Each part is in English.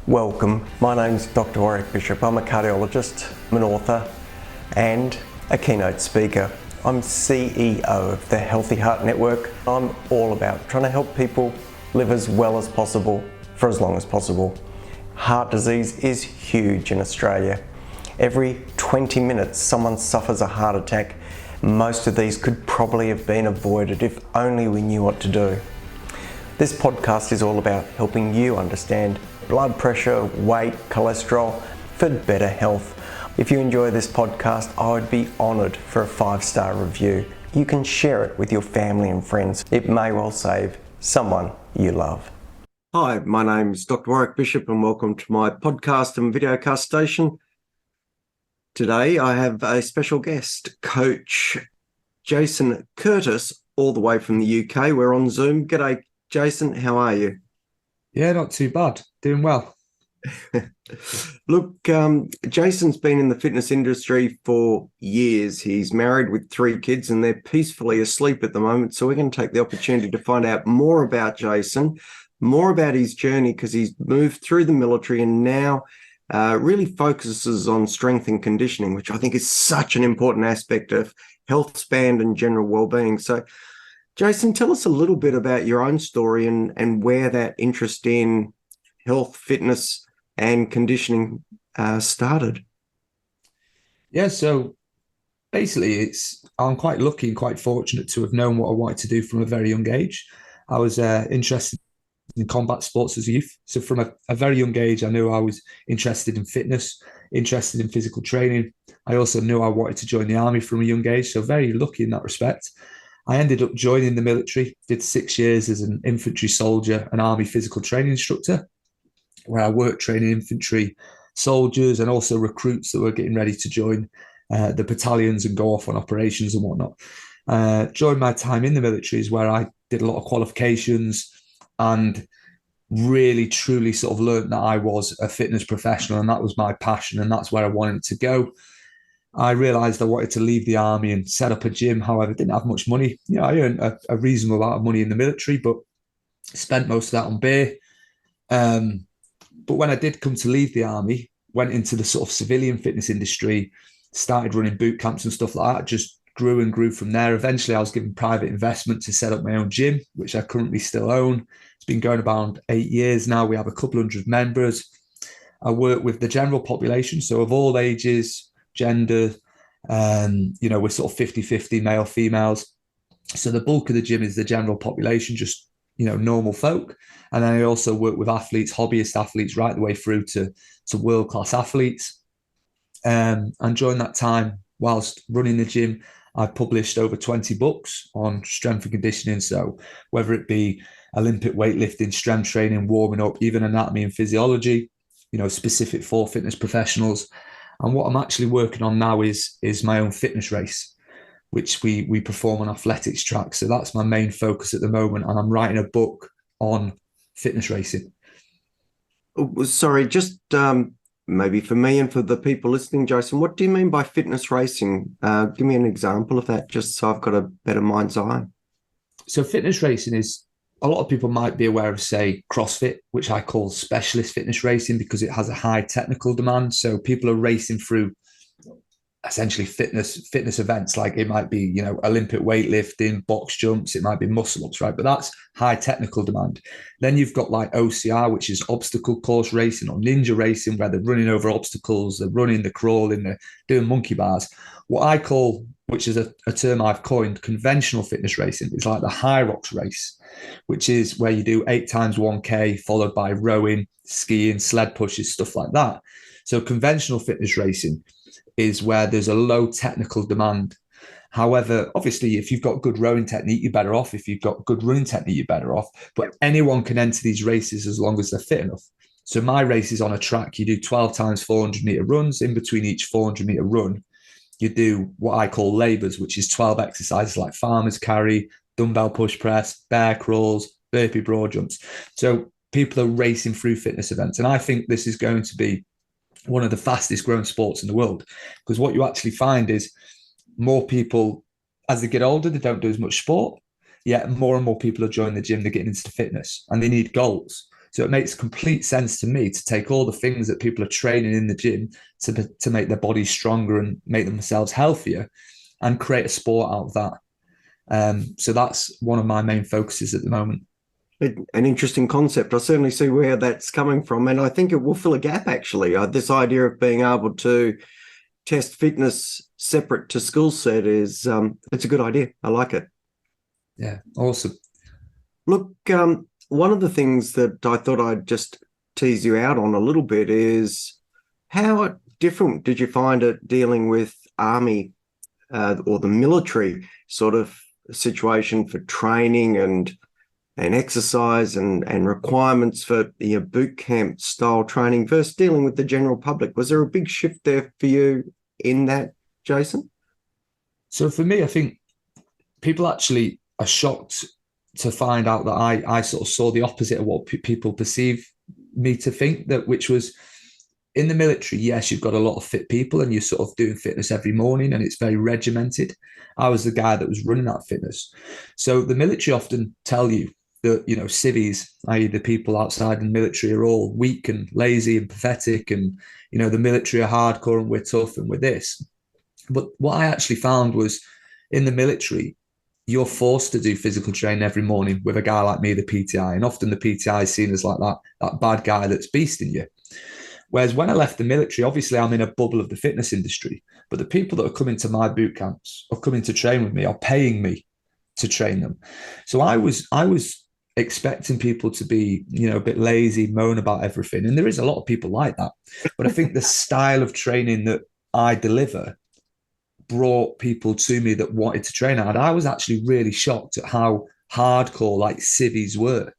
Welcome, my name's Doctor Warrick Bishop. I'm a cardiologist, I'm an author and a keynote speaker. I'm CEO of the Healthy Heart Network. I'm all about trying to help people live as well as possible for as long as possible. Heart disease is huge in Australia. Every 20 minutes someone suffers a heart attack. Most of these could probably have been avoided if only we knew what to do. This podcast is all about helping you understand blood pressure, weight, cholesterol for better health. If you enjoy this podcast, I would be honoured for a 5-star review. You can share it with your family and friends. It may well save someone you love. Hi, my name's Dr. Warrick Bishop and welcome to my podcast and videocast station. Today I have a special guest, Coach Jason Curtis, all the way from the UK. We're on Zoom. G'day, Jason. How are you? Yeah, not too bad. Doing well. Look, Jason's been in the fitness industry for years. He's married with 3 kids and they're peacefully asleep at the moment. So we're going to take the opportunity to find out more about Jason, more about his journey, because he's moved through the military and now really focuses on strength and conditioning, which I think is such an important aspect of health span and general well-being. So Jason, tell us a little bit about your own story and where that interest in health, fitness, and conditioning started. Yeah, so basically I'm quite lucky and quite fortunate to have known what I wanted to do from a very young age. I was interested in combat sports as a youth. So from a very young age, I knew I was interested in fitness, interested in physical training. I also knew I wanted to join the army from a young age, so very lucky in that respect. I ended up joining the military, did 6 years as an infantry soldier, an army physical training instructor, where I worked training infantry soldiers and also recruits that were getting ready to join the battalions and go off on operations and whatnot. During my time in the military is where I did a lot of qualifications and really, truly sort of learned that I was a fitness professional and that was my passion and that's where I wanted to go. I realised I wanted to leave the army and set up a gym. However, I didn't have much money. You know, I earned a reasonable amount of money in the military, but spent most of that on beer. But when I did come to leave the army, went into the sort of civilian fitness industry, started running boot camps and stuff like that, just grew and grew from there. Eventually, I was given private investment to set up my own gym, which I currently still own. It's been going about 8 years now. We have a couple hundred members. I work with the general population, so of all ages, gender, we're sort of 50-50 male, females. So the bulk of the gym is the general population, just, normal folk. And then I also work with athletes, hobbyist athletes, right the way through to world-class athletes. And during that time, whilst running the gym, I've published over 20 books on strength and conditioning. So whether it be Olympic weightlifting, strength training, warming up, even anatomy and physiology, specific for fitness professionals. And what I'm actually working on now is my own fitness race, which we perform on athletics tracks. So that's my main focus at the moment. And I'm writing a book on fitness racing. Sorry, just maybe for me and for the people listening, Jason, what do you mean by fitness racing? Give me an example of that, just so I've got a better mind's eye. So fitness racing is, a lot of people might be aware of, say, CrossFit, which I call specialist fitness racing because it has a high technical demand. So people are racing through essentially fitness events, like it might be, Olympic weightlifting, box jumps, it might be muscle ups, right? But that's high technical demand. Then you've got like OCR, which is obstacle course racing, or ninja racing, where they're running over obstacles, they're running, they're crawling, they're doing monkey bars. What I call, which is a term I've coined, conventional fitness racing, is like the high rocks race, which is where you do 8 times 1K followed by rowing, skiing, sled pushes, stuff like that. So conventional fitness racing is where there's a low technical demand. However, obviously, if you've got good rowing technique, you're better off. If you've got good running technique, you're better off. But anyone can enter these races as long as they're fit enough. So my race is on a track. You do 12 times 400 meter runs. In between each 400 meter run, you do what I call labours, which is 12 exercises like farmer's carry, dumbbell push press, bear crawls, burpee broad jumps. So people are racing through fitness events. And I think this is going to be one of the fastest growing sports in the world, because what you actually find is more people, as they get older, they don't do as much sport, yet more and more people are joining the gym, they're getting into fitness and they need goals. So it makes complete sense to me to take all the things that people are training in the gym to make their bodies stronger and make themselves healthier and create a sport out of that. So that's one of my main focuses at the moment. An interesting concept. I certainly see where that's coming from, and I think it will fill a gap, actually. This idea of being able to test fitness separate to skill set is it's a good idea. I like it. Yeah, awesome. Look, one of the things that I thought I'd just tease you out on a little bit is how different did you find it dealing with Army or the military sort of situation for training and exercise and requirements for boot camp style training versus dealing with the general public? Was there a big shift there for you in that, Jason? So for me, I think people actually are shocked to find out that I sort of saw the opposite of what people perceive me to think, that which was in the military, yes, you've got a lot of fit people and you're sort of doing fitness every morning and it's very regimented. I was the guy that was running that fitness. So the military often tell you that, civvies, i.e. the people outside the military, are all weak and lazy and pathetic, and, the military are hardcore and we're tough and we're this. But what I actually found was in the military, you're forced to do physical training every morning with a guy like me, the PTI. And often the PTI is seen as like that bad guy that's beasting you. Whereas when I left the military, obviously I'm in a bubble of the fitness industry, but the people that are coming to my boot camps or coming to train with me are paying me to train them. So I was expecting people to be, a bit lazy, moan about everything. And there is a lot of people like that. But I think the style of training that I deliver brought people to me that wanted to train hard. I was actually really shocked at how hardcore like civvies were,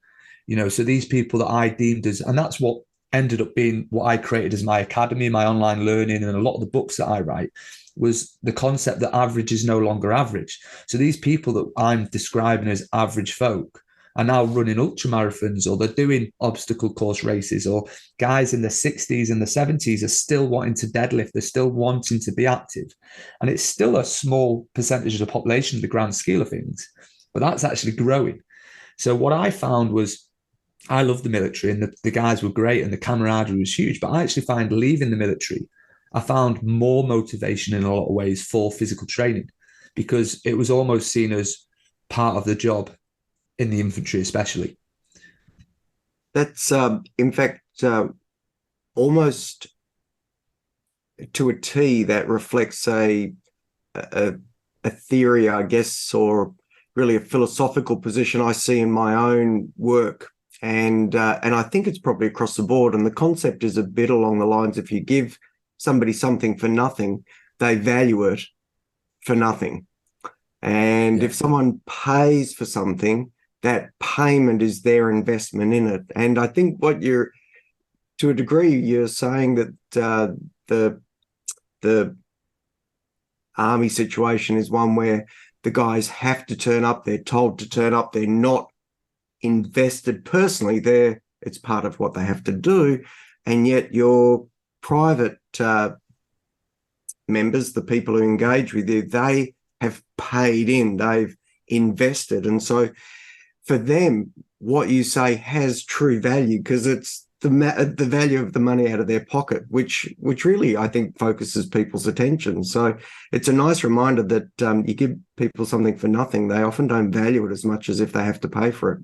so these people that I deemed as, and that's what ended up being what I created as my academy, my online learning, and a lot of the books that I write, was the concept that average is no longer average. So these people that I'm describing as average folk are now running ultra marathons, or they're doing obstacle course races, or guys in their 60s and the 70s are still wanting to deadlift. They're still wanting to be active. And it's still a small percentage of the population in the grand scale of things, but that's actually growing. So what I found was, I loved the military and the guys were great and the camaraderie was huge, but I actually find leaving the military, I found more motivation in a lot of ways for physical training, because it was almost seen as part of the job in the infantry, especially. That's in fact almost to a T that reflects a theory, I guess, or really a philosophical position I see in my own work. And I think it's probably across the board. And the concept is a bit along the lines, if you give somebody something for nothing, they value it for nothing. And if someone pays for something, that payment is their investment in it. And I think what you're, to a degree, you're saying that the Army situation is one where the guys have to turn up, they're told to turn up, they're not invested personally. It's part of what they have to do. And yet your private members, the people who engage with you, they have paid in, they've invested. And so for them, what you say has true value, because it's the value of the money out of their pocket, which really, I think, focuses people's attention. So it's a nice reminder that you give people something for nothing, they often don't value it as much as if they have to pay for it.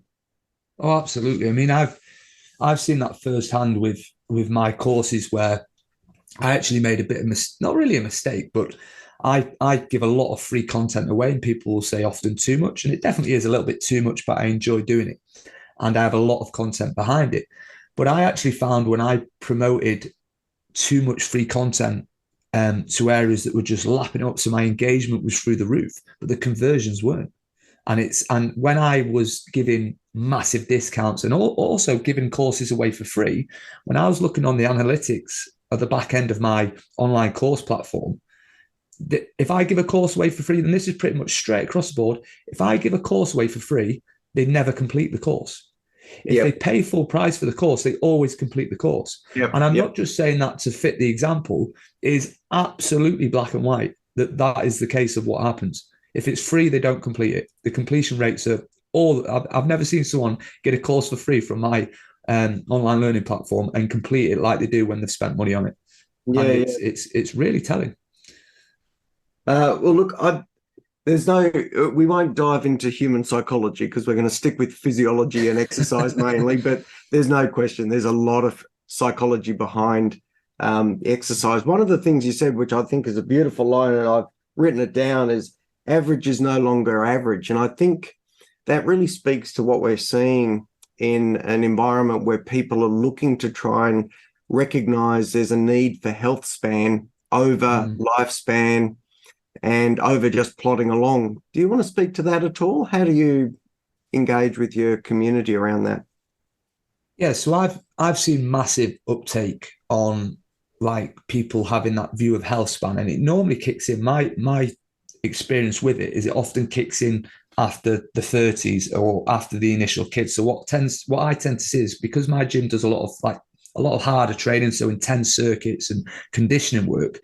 Oh, absolutely. I mean, I've seen that firsthand with my courses, where I actually made a bit of not really a mistake, but I give a lot of free content away, and people will say often too much, and it definitely is a little bit too much, but I enjoy doing it, and I have a lot of content behind it. But I actually found when I promoted too much free content to areas that were just lapping up, so my engagement was through the roof, but the conversions weren't. And when I was giving massive discounts and also giving courses away for free, when I was looking on the analytics at the back end of my online course platform, if I give a course away for free, and this is pretty much straight across the board, if I give a course away for free, they never complete the course. If they pay full price for the course, they always complete the course. And I'm not just saying that to fit the example, it is absolutely black and white that is the case of what happens. If it's free, they don't complete it. The completion rates are all, I've never seen someone get a course for free from my online learning platform and complete it like they do when they've spent money on it. Yeah, And yeah. it's really telling. Well, look, we won't dive into human psychology because we're going to stick with physiology and exercise mainly, but there's no question there's a lot of psychology behind exercise. One of the things you said, which I think is a beautiful line, and I've written it down, is average is no longer average. And I think that really speaks to what we're seeing in an environment where people are looking to try and recognize there's a need for health span over lifespan and over just plodding along. Do you want to speak to that at all? How do you engage with your community around that? Yeah, so I've seen massive uptake on like people having that view of health span, and it normally kicks in. My experience with it is it often kicks in after the 30s or after the initial kids. So what I tend to see is, because my gym does a lot of harder training, so intense circuits and conditioning work.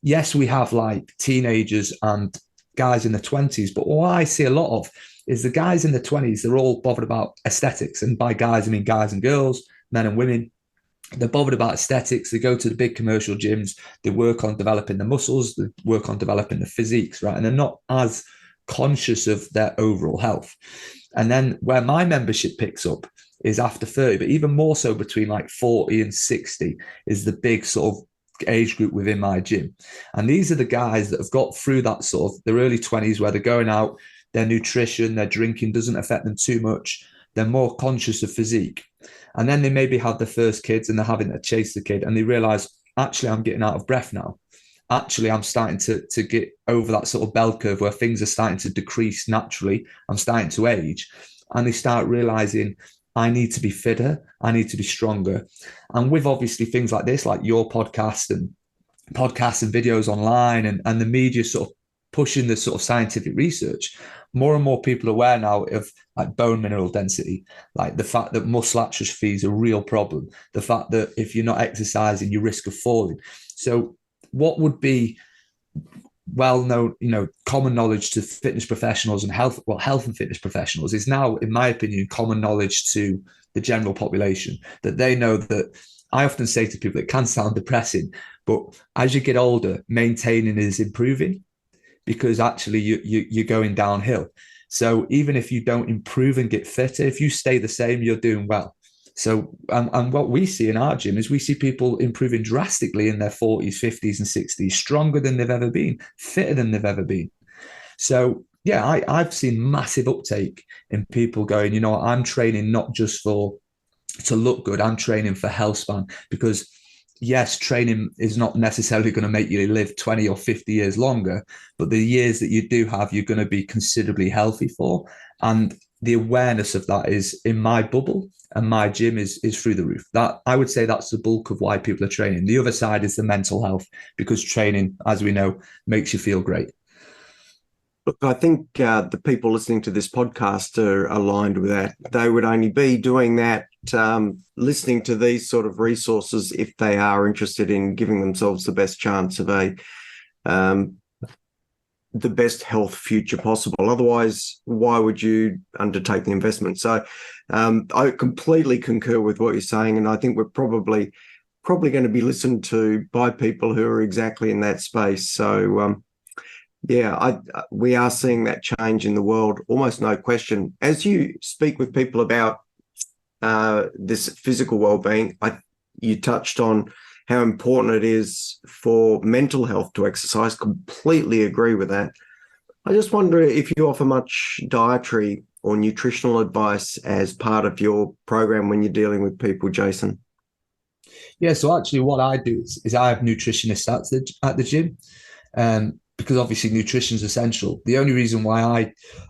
Yes, we have like teenagers and guys in the 20s, but what I see a lot of is the guys in the 20s, they're all bothered about aesthetics. And by guys, I mean guys and girls, men and women. They're bothered about aesthetics. They go to the big commercial gyms. They work on developing the muscles. They work on developing the physiques, right? And they're not as conscious of their overall health. And then where my membership picks up is after 30, but even more so between like 40 and 60 is the big sort of age group within my gym. And these are the guys that have got through that sort of their early 20s where they're going out, their nutrition, their drinking doesn't affect them too much. They're more conscious of physique. And then they maybe have their first kids and they're having to chase the kid and they realize, actually, I'm getting out of breath now. Actually, I'm starting to get over that sort of bell curve where things are starting to decrease naturally. I'm starting to age. And they start realizing, I need to be fitter. I need to be stronger. And with obviously things like this, like your podcast and videos online and the media sort of pushing the sort of scientific research, more and more people are aware now of like bone mineral density, like the fact that muscle atrophy is a real problem, the fact that if you're not exercising, you risk of falling. So what would be well-known, common knowledge to fitness professionals and health and fitness professionals is now, in my opinion, common knowledge to the general population, that they know that. I often say to people, it can sound depressing, but as you get older, maintaining is improving because actually you're going downhill. So even if you don't improve and get fitter, if you stay the same, you're doing well. So, and what we see in our gym is we see people improving drastically in their 40s, 50s, and 60s, stronger than they've ever been, fitter than they've ever been. So, yeah, I've seen massive uptake in people going, I'm training not just to look good, I'm training for health span, because yes, training is not necessarily going to make you live 20 or 50 years longer, but the years that you do have, you're going to be considerably healthy for. And the awareness of that is in my bubble and my gym is through the roof. That I would say that's the bulk of why people are training. The other side is the mental health, because training, as we know, makes you feel great. Look, I think the people listening to this podcast are aligned with that. They would only be doing that, listening to these sort of resources, if they are interested in giving themselves the best chance of the best health future possible. Otherwise, why would you undertake the investment? So I completely concur with what you're saying, and I think we're probably going to be listened to by people who are exactly in that space. So we are seeing that change in the world, almost no question. As you speak with people about this physical well-being, you touched on how important it is for mental health to exercise. Completely agree with that. I just wonder if you offer much dietary or nutritional advice as part of your program when you're dealing with people, Jason. Yeah, so actually what I do is I have nutritionists at the gym. Because obviously nutrition is essential. The only reason why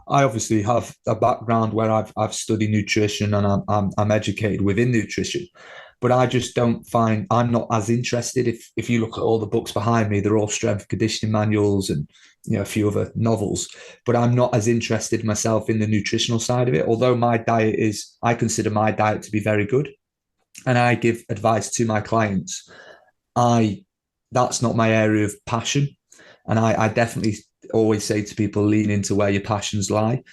I obviously have a background where I've studied nutrition and I'm educated within nutrition, but I just don't find I'm not as interested. If you look at all the books behind me, they're all strength and conditioning manuals and a few other novels, but I'm not as interested myself in the nutritional side of it. Although I consider my diet to be very good, and I give advice to my clients. That's not my area of passion. And I definitely always say to people, lean into where your passions lie,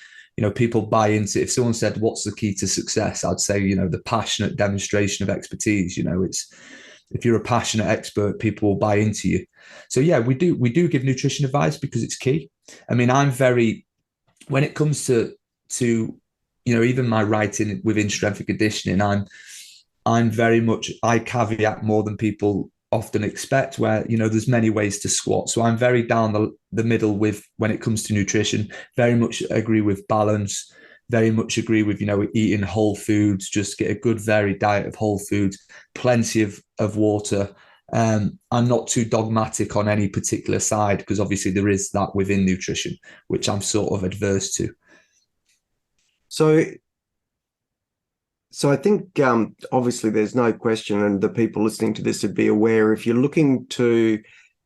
people buy into, if someone said, what's the key to success? I'd say, the passionate demonstration of expertise. It's, if you're a passionate expert, people will buy into you. So yeah, we do give nutrition advice because it's key. I mean, when it comes to even my writing within strength and conditioning, I'm very much, I caveat more than people often expect, where, there's many ways to squat. So I'm very down the middle with, when it comes to nutrition, very much agree with balance, very much agree with, eating whole foods, just get a good varied diet of whole foods, plenty of water. I'm not too dogmatic on any particular side, because obviously there is that within nutrition, which I'm sort of adverse to. So I think obviously there's no question, and the people listening to this would be aware, if you're looking to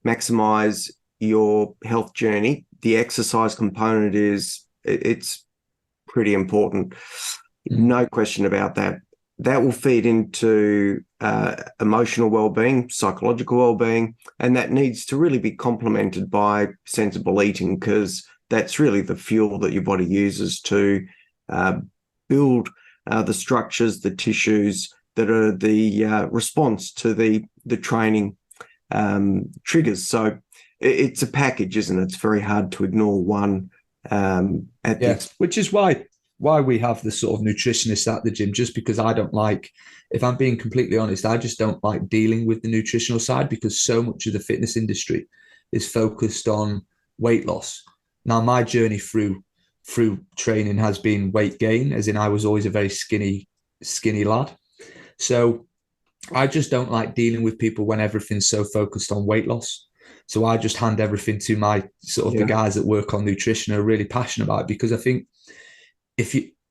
maximize your health journey, the exercise component it's pretty important. No question about that. That will feed into emotional well-being, psychological well-being, and that needs to really be complemented by sensible eating, because that's really the fuel that your body uses to build the structures, the tissues that are the response to the training triggers. So it's a package, isn't it? It's very hard to ignore one. Which is why we have the sort of nutritionists at the gym, just because I don't like, if I'm being completely honest, I just don't like dealing with the nutritional side, because so much of the fitness industry is focused on weight loss. Now, my journey through training has been weight gain, as in I was always a very skinny lad. So I just don't like dealing with people when everything's so focused on weight loss. So I just hand everything to my sort of the guys that work on nutrition are really passionate about it, because I think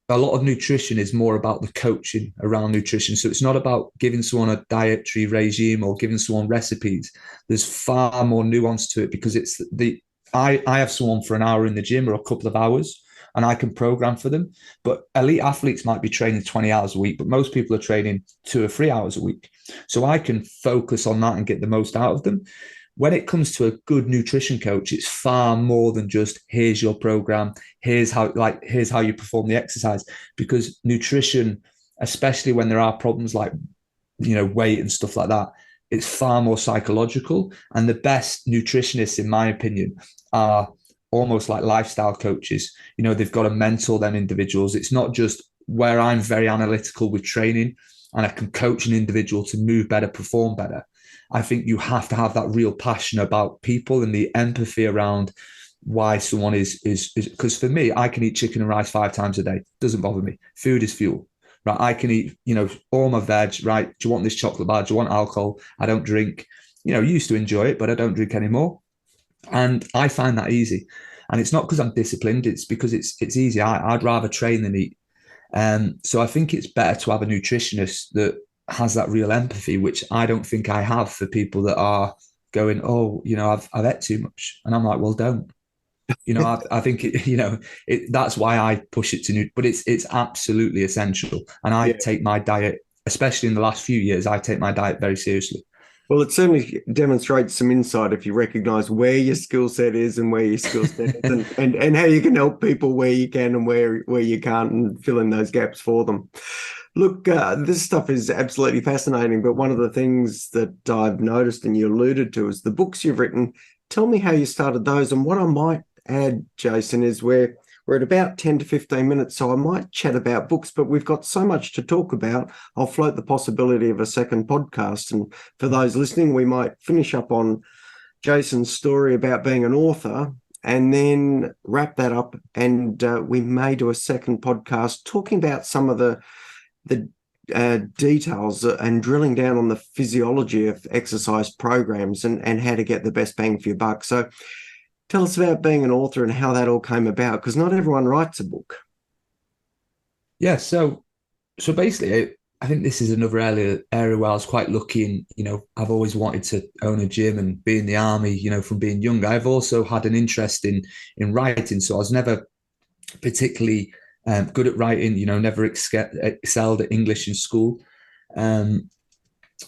a lot of nutrition is more about the coaching around nutrition. So it's not about giving someone a dietary regime or giving someone recipes. There's far more nuance to it, because it's I have someone for an hour in the gym or a couple of hours, and I can program for them. But elite athletes might be training 20 hours a week, but most people are training 2 or 3 hours a week. So I can focus on that and get the most out of them. When it comes to a good nutrition coach, it's far more than just, here's your program, here's how you perform the exercise. Because nutrition, especially when there are problems like, weight and stuff like that, it's far more psychological. And the best nutritionists, in my opinion, are almost like lifestyle coaches. They've got to mentor them individuals. It's not just where I'm very analytical with training and I can coach an individual to move better, perform better. I think you have to have that real passion about people and the empathy around why someone is because for me, I can eat chicken and rice 5 times a day. Doesn't bother me. Food is fuel. Right, I can eat, all my veg, right? Do you want this chocolate bar? Do you want alcohol? I don't drink. Used to enjoy it, but I don't drink anymore. And I find that easy. And it's not because I'm disciplined, it's because it's easy. I'd rather train than eat. So I think it's better to have a nutritionist that has that real empathy, which I don't think I have for people that are going, oh, I've ate too much. And I'm like, well, don't. I think that's why I push it to new, but it's absolutely essential. And I take my diet, especially in the last few years, I take my diet very seriously. Well, it certainly demonstrates some insight if you recognize where your skill set is and where your skill set is, and how you can help people where you can and where you can't, and fill in those gaps for them. Look, this stuff is absolutely fascinating, but one of the things that I've noticed and you alluded to is the books you've written. Tell me how you started those. And what I might add, Jason, is we're at about 10 to 15 minutes, so I might chat about books, but we've got so much to talk about. I'll float the possibility of a second podcast. And for those listening, we might finish up on Jason's story about being an author and then wrap that up. And we may do a second podcast talking about some of the details and drilling down on the physiology of exercise programs and how to get the best bang for your buck. So tell us about being an author and how that all came about, because not everyone writes a book. Yeah, so basically, I think this is another area where I was quite lucky. And, I've always wanted to own a gym and be in the army, from being young. I've also had an interest in writing. So I was never particularly good at writing, never excelled at English in school.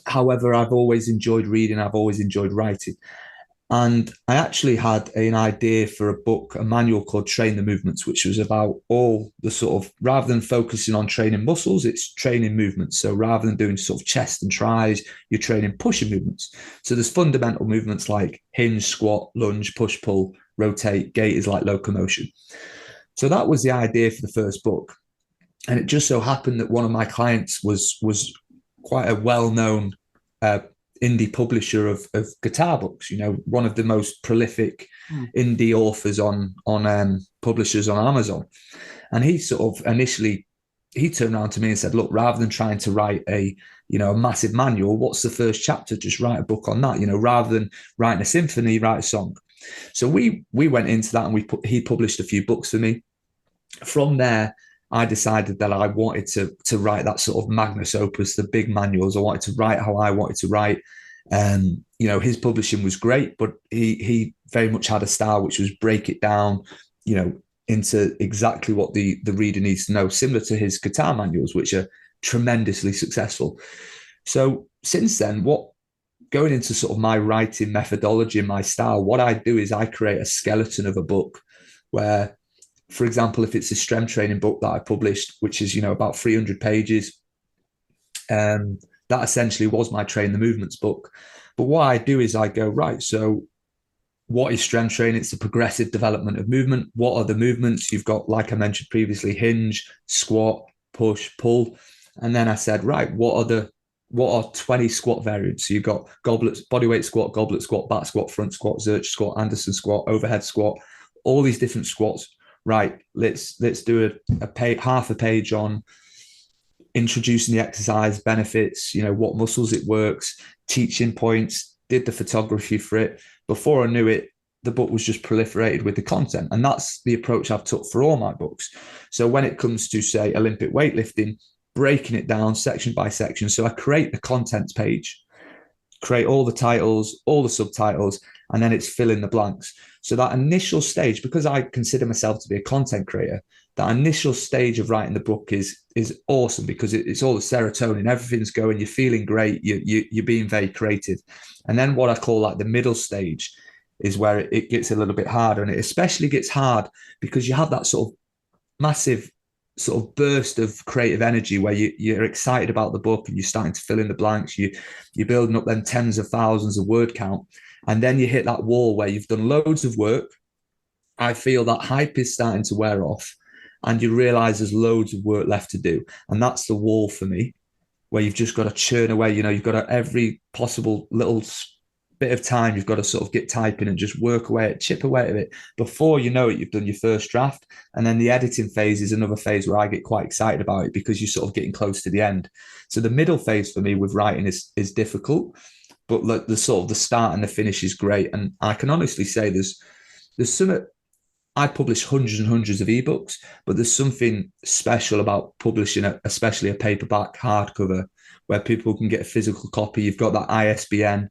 However, I've always enjoyed reading. I've always enjoyed writing. And I actually had an idea for a book, a manual called Train the Movements, which was about all the sort of, rather than focusing on training muscles, it's training movements. So rather than doing sort of chest and tries, you're training pushing movements. So there's fundamental movements like hinge, squat, lunge, push, pull, rotate. Gait is like locomotion. So that was the idea for the first book. And it just so happened that one of my clients was quite a well-known indie publisher of guitar books, one of the most prolific indie authors on publishers on Amazon. And he sort of initially, he turned around to me and said, look, rather than trying to write a massive manual, what's the first chapter? Just write a book on that, rather than writing a symphony, write a song. So we went into that, and he published a few books for me. From there, I decided that I wanted to write that sort of magnus opus, the big manuals. I wanted to write how I wanted to write. His publishing was great, but he very much had a style which was break it down, into exactly what the reader needs to know, similar to his guitar manuals, which are tremendously successful. So since then, going into sort of my writing methodology and my style, what I do is I create a skeleton of a book where, for example, if it's a strength training book that I published, which is, about 300 pages, that essentially was my Train the Movements book. But what I do is I go, right, so what is strength training? It's the progressive development of movement. What are the movements? You've got, like I mentioned previously, hinge, squat, push, pull. And then I said, right, what are 20 squat variants? So you've got goblet, bodyweight squat, goblet squat, back squat, front squat, Zerch squat, Anderson squat, overhead squat, all these different squats. Right, let's do half a page on introducing the exercise benefits, what muscles it works, teaching points, did the photography for it. Before I knew it, the book was just proliferated with the content. And that's the approach I've took for all my books. So when it comes to, say, Olympic weightlifting, breaking it down section by section. So I create the contents page, create all the titles, all the subtitles, and then it's fill in the blanks. So that initial stage, because I consider myself to be a content creator, that initial stage of writing the book is awesome, because it's all the serotonin, everything's going, you're feeling great, you're being very creative. And then what I call like the middle stage is where it gets a little bit harder. And it especially gets hard because you have that sort of massive sort of burst of creative energy where you're excited about the book and you're starting to fill in the blanks, you're building up then tens of thousands of word count. And then you hit that wall where you've done loads of work. I feel that hype is starting to wear off, and you realize there's loads of work left to do. And that's the wall for me, where you've just got to churn away. You've got to, every possible little bit of time, you've got to sort of get typing and just work away at, chip away at it. Before you know it, you've done your first draft. And then the editing phase is another phase where I get quite excited about it, because you're sort of getting close to the end. So the middle phase for me with writing is difficult, but like the sort of the start and the finish is great. And I can honestly say there's some, I publish hundreds and hundreds of ebooks, but there's something special about publishing, especially a paperback hardcover, where people can get a physical copy. You've got that ISBN,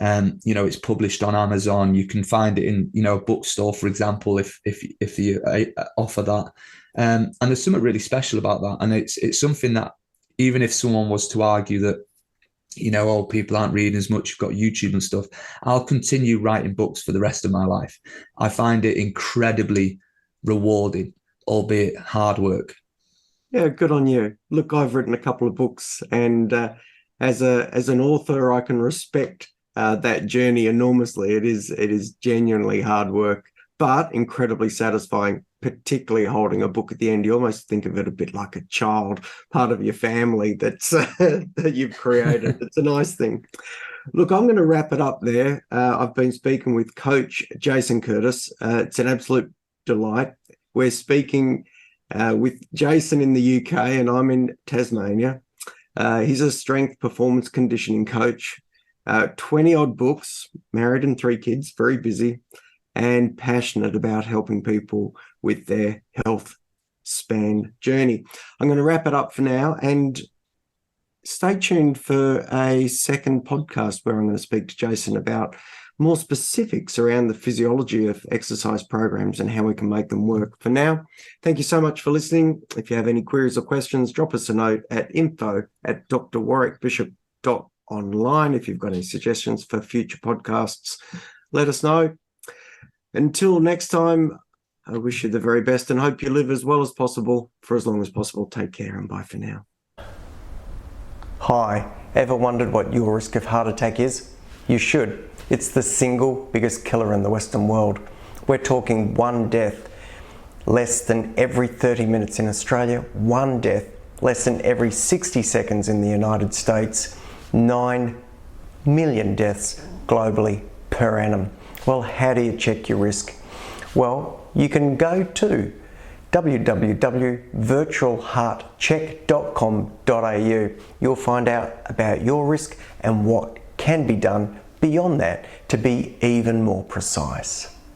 it's published on Amazon. You can find it in, a bookstore, for example, if you offer that. And there's something really special about that. And it's something that, even if someone was to argue that, people aren't reading as much, you've got YouTube and stuff, I'll continue writing books for the rest of my life. I find it incredibly rewarding, albeit hard work. Yeah, good on you. Look, I've written a couple of books, and as an author, I can respect that journey enormously. It is genuinely hard work, but incredibly satisfying, particularly holding a book at the end. You almost think of it a bit like a child, part of your family that's that you've created. It's a nice thing. Look, I'm going to wrap it up there. I've been speaking with Coach Jason Curtis. It's an absolute delight. We're speaking with Jason in the UK, and I'm in Tasmania. He's a strength performance conditioning coach. 20 odd books, married and 3 kids, very busy, and passionate about helping people with their health span journey. I'm going to wrap it up for now, and stay tuned for a second podcast where I'm going to speak to Jason about more specifics around the physiology of exercise programs and how we can make them work. For now, thank you so much for listening. If you have any queries or questions, drop us a note at info@drwarrickbishop.online. If you've got any suggestions for future podcasts, let us know. Until next time, I wish you the very best and hope you live as well as possible for as long as possible. Take care and bye for now. Hi, ever wondered what your risk of heart attack is? You should. It's the single biggest killer in the Western world. We're talking one death less than every 30 minutes in Australia, one death less than every 60 seconds in the United States, 9 million deaths globally per annum. Well, how do you check your risk? Well, you can go to www.virtualheartcheck.com.au. You'll find out about your risk and what can be done beyond that to be even more precise.